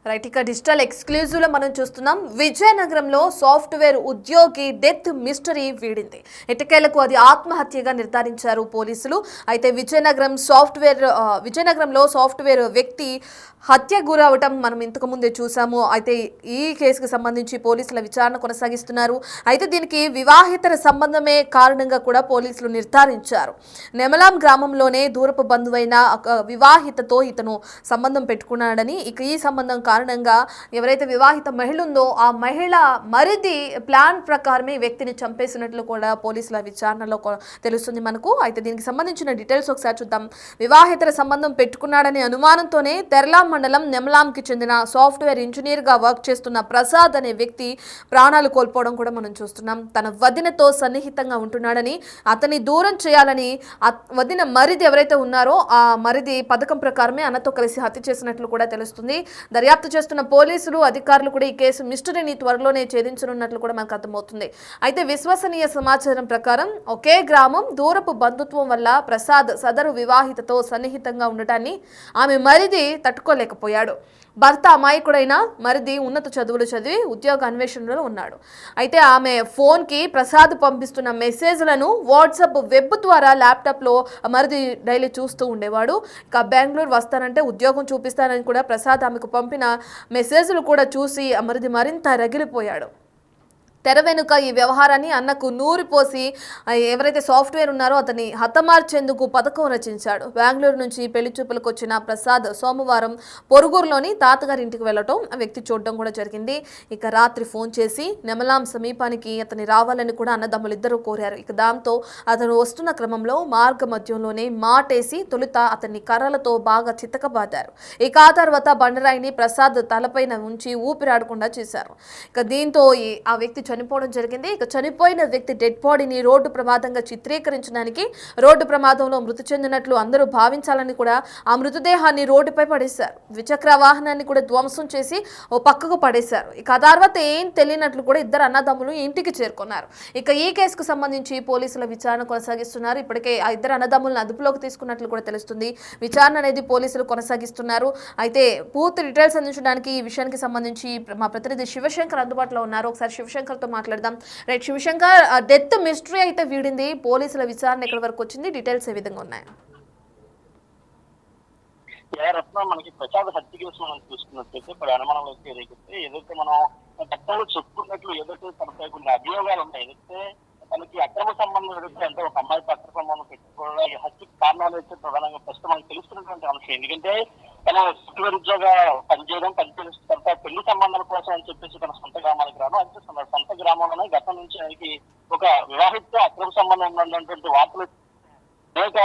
Right, ఇక digital exclusive లో మనం చూస్తున్నాం. విజయనగరంలో సాఫ్ట్వేర్ ఉద్యోగి డెత్ మిస్టరీ వీడింది. ఎట్టకేలకు అది ఆత్మహత్యగా నిర్ధారించారు పోలీసులు. అయితే విజయనగరంలో సాఫ్ట్వేర్ వ్యక్తి హత్య గురవటం మనం ఇంతకు ముందే చూసాము. అయితే ఈ కేసుకు సంబంధించి పోలీసుల విచారణ కొనసాగిస్తున్నారు. అయితే దీనికి వివాహేతర సంబంధమే కారణంగా కూడా పోలీసులు నిర్ధారించారు. నెమలాం గ్రామంలోనే దూరపు బంధువైన వివాహితతో ఇతను సంబంధం పెట్టుకున్నాడని, ఇక ఈ సంబంధం కారణంగా ఎవరైతే వివాహిత మహిళ ఉందో ఆ మహిళ మరిది ప్లాన్ ప్రకారమే వ్యక్తిని చంపేసినట్లు కూడా పోలీసుల విచారణలో తెలుస్తుంది మనకు. అయితే దీనికి సంబంధించిన డీటెయిల్స్ ఒకసారి చూద్దాం. వివాహేతర సంబంధం పెట్టుకున్నాడనే అనుమానంతోనే తెరలాం మండలం నెమలాంకి చెందిన సాఫ్ట్వేర్ ఇంజనీర్గా వర్క్ చేస్తున్న ప్రసాద్ అనే వ్యక్తి ప్రాణాలు కోల్పోవడం కూడా మనం చూస్తున్నాం. తన వదినతో సన్నిహితంగా ఉంటున్నాడని, అతన్ని దూరం చేయాలని వదిన మరిది ఎవరైతే ఉన్నారో ఆ మరిది పథకం ప్రకారమే అన్నతో కలిసి హత్య చేసినట్లు కూడా తెలుస్తుంది. దర్యాప్తు చేస్తున్న పోలీసులు అధికారులు కూడా ఈ కేసు మిస్టరీని త్వరలోనే ఛేదించనున్నట్లు కూడా మనకు అర్థమవుతుంది. అయితే విశ్వసనీయ సమాచారం ప్రకారం ఒకే గ్రామం, దూరపు బంధుత్వం వల్ల ప్రసాద్ సదరు వివాహితతో సన్నిహితంగా ఉండటాన్ని ఆమె మరిది తట్టుకోలేకపోయాడు. భర్త అమాయకుడైన మరిది ఉన్నత చదువులు చదివి ఉద్యోగ అన్వేషణలో ఉన్నాడు. అయితే ఆమె ఫోన్కి ప్రసాద్ పంపిస్తున్న మెసేజ్లను వాట్సాప్ వెబ్ ద్వారా ల్యాప్టాప్లో మరిది డైలీ చూస్తూ ఉండేవాడు. ఇక బెంగళూరు వస్తానంటే ఉద్యోగం చూపిస్తానని కూడా ప్రసాద్ ఆమెకు పంపిన మెసేజ్లు కూడా చూసి మరిది మరింత రగిలిపోయాడు. తెర వెనుక ఈ వ్యవహారాన్ని అన్నకు నూరిపోసి ఎవరైతే సాఫ్ట్వేర్ ఉన్నారో అతన్ని హతమార్చేందుకు పథకం రచించాడు. బెంగళూరు నుంచి పెళ్లి చూపులకు వచ్చిన ప్రసాద్ సోమవారం పొరుగురులోని తాతగారి ఇంటికి వెళ్లటం ఆ వ్యక్తి చూడడం కూడా జరిగింది. ఇక రాత్రి ఫోన్ చేసి నెమలాం సమీపానికి అతన్ని రావాలని కూడా అన్నదమ్ములిద్దరూ కోరారు. ఇక దాంతో అతను వస్తున్న క్రమంలో మార్గ మధ్యంలోనే మాటేసి తొలుత అతన్ని కర్రలతో బాగా చితకబాదారు. ఇక ఆ తర్వాత బండరాయిని ప్రసాద్ తలపైన ఉంచి ఊపిరాడకుండా చేశారు. ఇక దీంతో ఆ వ్యక్తి చనిపోవడం జరిగింది. ఇక చనిపోయిన వ్యక్తి డెడ్ బాడీని రోడ్డు ప్రమాదంగా చిత్రీకరించడానికి రోడ్డు ప్రమాదంలో మృతి చెందినట్లు అందరూ భావించాలని కూడా ఆ మృతదేహాన్ని రోడ్డుపై పడేశారు. ద్విచక్ర వాహనాన్ని కూడా ధ్వంసం చేసి ఓ పక్కకు పడేశారు. ఇక ఆ తర్వాత ఏం తెలియనట్లు కూడా ఇద్దరు అన్నదమ్ములు ఇంటికి చేరుకున్నారు. ఇక ఈ కేసుకు సంబంధించి పోలీసుల విచారణ కొనసాగిస్తున్నారు. ఇప్పటికే ఆ ఇద్దరు అన్నదమ్ములను అదుపులోకి తీసుకున్నట్లు కూడా తెలుస్తుంది. విచారణ అనేది పోలీసులు కొనసాగిస్తున్నారు. అయితే పూర్తి డీటెయిల్స్ అందించడానికి ఈ విషయానికి సంబంధించి మా ప్రతినిధి శివశంకర్ అందుబాటులో ఉన్నారు. ఒకసారి శివశంకర్ మాట్లాడదాం. రైట్ శివశంకర్, డెత్ మిస్టరీ అయితే వీడింది. పోలీసుల విచారణ ఎక్కడి వరకు వచ్చింది? డీటెయిల్స్ ఏ విధంగా ఉన్నాయి? మనకి ప్రసాద్ హత్య కేసు మనం చూసుకున్నట్లయితే ఇప్పుడు అనుమానంలోకి ఏదైతే మనం చట్టంలో చెప్పుకున్నట్లు ఏదైతే తనపై కొన్ని అభియోగాలు ఉన్నాయి, ఏదైతే తనకి అక్రమ సంబంధం ఏదైతే అంటే ఒక అమ్మాయితో అక్రమ సంబంధం పెట్టుకోవడం ఈ హత్యకి కారణాలు అయితే ప్రధానంగా ప్రస్తుతం మనకు తెలుస్తున్నటువంటి అంశం. ఎందుకంటే తన సాఫ్ట్వేర్ ఉద్యోగ పనిచేయడం తర్వాత పెళ్లి సంబంధాల కోసం అని చెప్పేసి తన సొంత గ్రామానికి రావడం, అంటే తన సొంత గ్రామంలోనే గతం నుంచి ఆయనకి ఒక వివాహిత అక్రమ సంబంధం ఉన్నటువంటి వార్తలు అనేక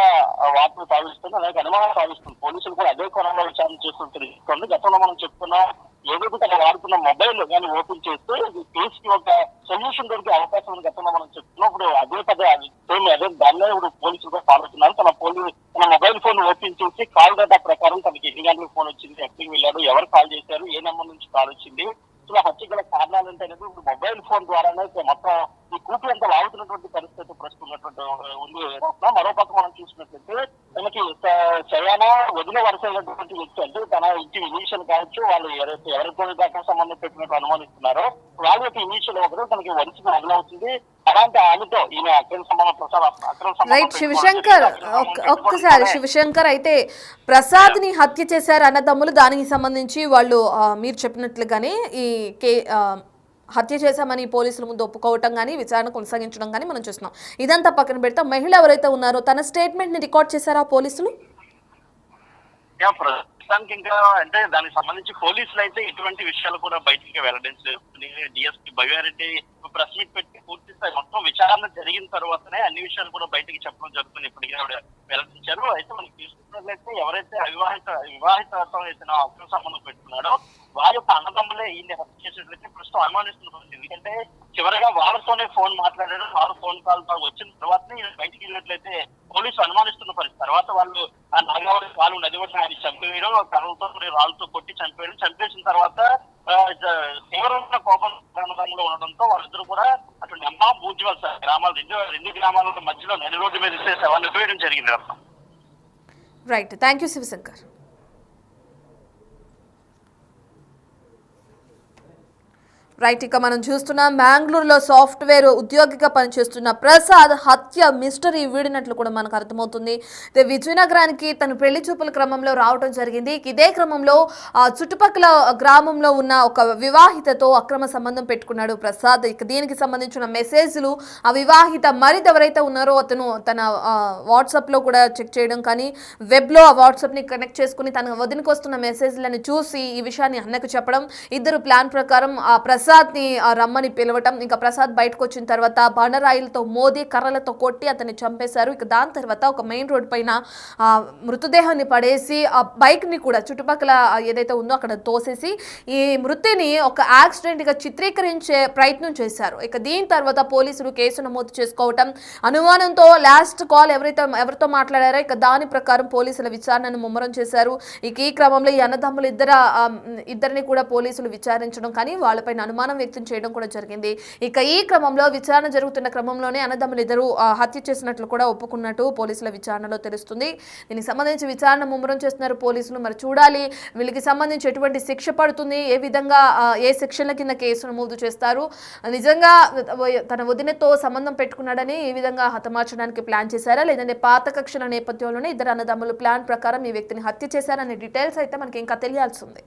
వార్తలు సాగిస్తుంది, అనేక అనుమానాలు సాగిస్తుంది. పోలీసులు కూడా అదే కోణంలో విచారణ చేస్తున్న తెలుస్తుంది. గతంలో మనం చెప్పుకున్న ఏదైతే తన వాడుతున్న మొబైల్ కానీ ఓపెన్ చేస్తే కేసుకి ఒక సొల్యూషన్ దొరికే అవకాశం ఉంది గతంలో మనం చెప్తున్నాం. ఇప్పుడు అదే దానిలో ఇప్పుడు పోలీసులు కూడా ఫాలో అవుతున్నారు. తన మొబైల్ ఫోన్ ఓపెన్ చేసి కాల్ డేటా ప్రకారం తనకి ఎన్ని గంటలకు ఫోన్ వచ్చింది, ఎక్కడికి వెళ్ళాడు, ఎవరు కాల్ చేశారు, ఏ నెంబర్ నుంచి కాల్ వచ్చింది, ఇలా హత్య గల కారణాలు అంటే ఇప్పుడు మొబైల్ ఫోన్ ద్వారానే మొత్తం ఈ కూపి అంతా లాగుతున్నటువంటి పరిస్థితి ప్రస్తుతం ఉన్నటువంటి ఉంది. మరోపక్క మనం చూసినట్లయితే తనకి చయానా వదిన వరుసైనటువంటి వ్యక్తి, అంటే తన ఇంటి ఇనీషియల్ కావచ్చు, వాళ్ళు ఎవరితో దాకా సంబంధం పెట్టినట్టు అనుమానిస్తున్నారో వాళ్ళ యొక్క ఇనీషియల్ ఒకరు తనకి వరుస మొదలవుతుంది. అలాంటి ఆమెతో ఈయన అక్రమ సంబంధం. రైట్ శివశంకర్, ఒక్కసారి శివశంకర్, అయితే ప్రసాద్ ని హత్య చేశారు అన్నదమ్ములు. దానికి సంబంధించి వాళ్ళు మీరు చెప్పినట్లుగానే ఈ హత్య చేశామని పోలీసుల ముందు ఒప్పుకోవటం కానీ విచారణ కొనసాగించడం కానీ మనం చూస్తున్నాం. ఇదంతా పక్కన పెడతాం. మహిళ ఎవరైతే ఉన్నారో తన స్టేట్మెంట్ ని రికార్డ్ చేశారా పోలీసులు? ప్రస్తుతానికి ఇంకా అంటే దానికి సంబంధించి పోలీసులు అయితే ఎటువంటి విషయాలు కూడా బయటికి వెల్లడించలేదు. డిఎస్పీ భవ్యారెడ్డి ప్రెస్ మీట్ పెట్టి పూర్తి స్థాయి మొత్తం విచారణ జరిగిన తర్వాతనే అన్ని విషయాలు కూడా బయటికి చెప్పడం జరుగుతుంది. ఇప్పటికీ ఆవిడ వెల్లడించారు. అయితే మనకి తీసుకున్నట్లయితే ఎవరైతే వివాహిత అక్రమ సంబంధం పెట్టుకున్నాడో వారి యొక్క అన్నదమ్ములే ఈయన హత్య చేసేట్లయితే ప్రస్తుతం అనుమానిస్తున్నారు. ఎందుకంటే చివరిగా వాళ్ళతోనే ఫోన్ మాట్లాడారు. వారు ఫోన్ కాల్ వచ్చిన తర్వాతనే బయటికి వెళ్ళినట్లయితే పోలీసులు అనుమానిస్తున్న పరిస్థితి. తర్వాత వాళ్ళు ఆ నాగావళి వాళ్ళు నది వల్ల ఆయన చంపేయడం, కర్రలతో రాళ్ళతో కొట్టి చంపేయడం, చంపేసిన తర్వాత తీవ్రమైన కోపం ప్రాంతంలో ఉండడంతో వాళ్ళిద్దరూ కూడా అటు నెమ్మా బూజ్వల్ గ్రామాలు రెండు గ్రామాల మధ్యలో నడి రోడ్డు మీద శవాన్ని వేయడం జరిగింది. Right, thank you Shivshankar. Right, ఇక మనం చూస్తున్నాం బెంగళూరులో సాఫ్ట్వేర్ ఉద్యోగిగా పనిచేస్తున్న ప్రసాద్ హత్య మిస్టరీ వీడినట్లు కూడా మనకు అర్థమవుతుంది. ఇదే విజయనగరానికి తను పెళ్లి చూపుల క్రమంలో రావడం జరిగింది. ఇదే క్రమంలో చుట్టుపక్కల గ్రామంలో ఉన్న ఒక వివాహితతో అక్రమ సంబంధం పెట్టుకున్నాడు ప్రసాద్. ఇక దీనికి సంబంధించిన మెసేజ్లు ఆ వివాహిత మరిది ఎవరైతే ఉన్నారో అతను తన వాట్సాప్లో కూడా చెక్ చేయడం, కానీ వెబ్లో ఆ వాట్సాప్ని కనెక్ట్ చేసుకుని తన వదినకు వస్తున్న మెసేజ్లను చూసి ఈ విషయాన్ని అన్నకు చెప్పడం, ఇద్దరు ప్లాన్ ప్రకారం ఆ ప్రసాద్ని రమ్మని పిలవటం. ఇంకా ప్రసాద్ బయటకు వచ్చిన తర్వాత బండరాయిలతో మోదీ కర్రలతో కొట్టి అతన్ని చంపేశారు. ఇక దాని తర్వాత ఒక మెయిన్ రోడ్ పైన మృతదేహాన్ని పడేసి ఆ బైక్ని కూడా చుట్టుపక్కల ఏదైతే ఉందో అక్కడ తోసేసి ఈ మృతిని ఒక యాక్సిడెంట్గా చిత్రీకరించే ప్రయత్నం చేశారు. ఇక దీని తర్వాత పోలీసులు కేసు నమోదు చేసుకోవటం, అనుమానంతో లాస్ట్ కాల్ ఎవరితో మాట్లాడారో ఇక దాని ప్రకారం పోలీసుల విచారణను ముమ్మరం చేశారు. ఇక ఈ క్రమంలో ఈ అన్నదమ్ములు ఇద్దరిని కూడా పోలీసులు విచారించడం, కానీ వాళ్ళపైన అనుమానం వ్యక్తం చేయడం కూడా జరిగింది. ఇక ఈ క్రమంలో విచారణ జరుగుతున్న క్రమంలోనే అన్నదమ్ములు ఇద్దరు హత్య చేసినట్లు కూడా ఒప్పుకున్నట్టు పోలీసుల విచారణలో తెలుస్తుంది. దీనికి సంబంధించి విచారణ ముమ్మరం చేస్తున్నారు పోలీసులు. మరి చూడాలి వీళ్ళకి సంబంధించి ఎటువంటి శిక్ష పడుతుంది, ఏ విధంగా ఏ సెక్షన్ల కింద కేసు నమోదు చేస్తారు. నిజంగా తన వదినతో సంబంధం పెట్టుకున్నాడని ఈ విధంగా హతమార్చడానికి ప్లాన్ చేశారా, లేదంటే పాత కక్షల నేపథ్యంలోనే ఇద్దరు అన్నదమ్ములు ప్లాన్ ప్రకారం ఈ వ్యక్తిని హత్య చేశారనే డీటెయిల్స్ అయితే మనకి ఇంకా తెలియాల్సి ఉంది.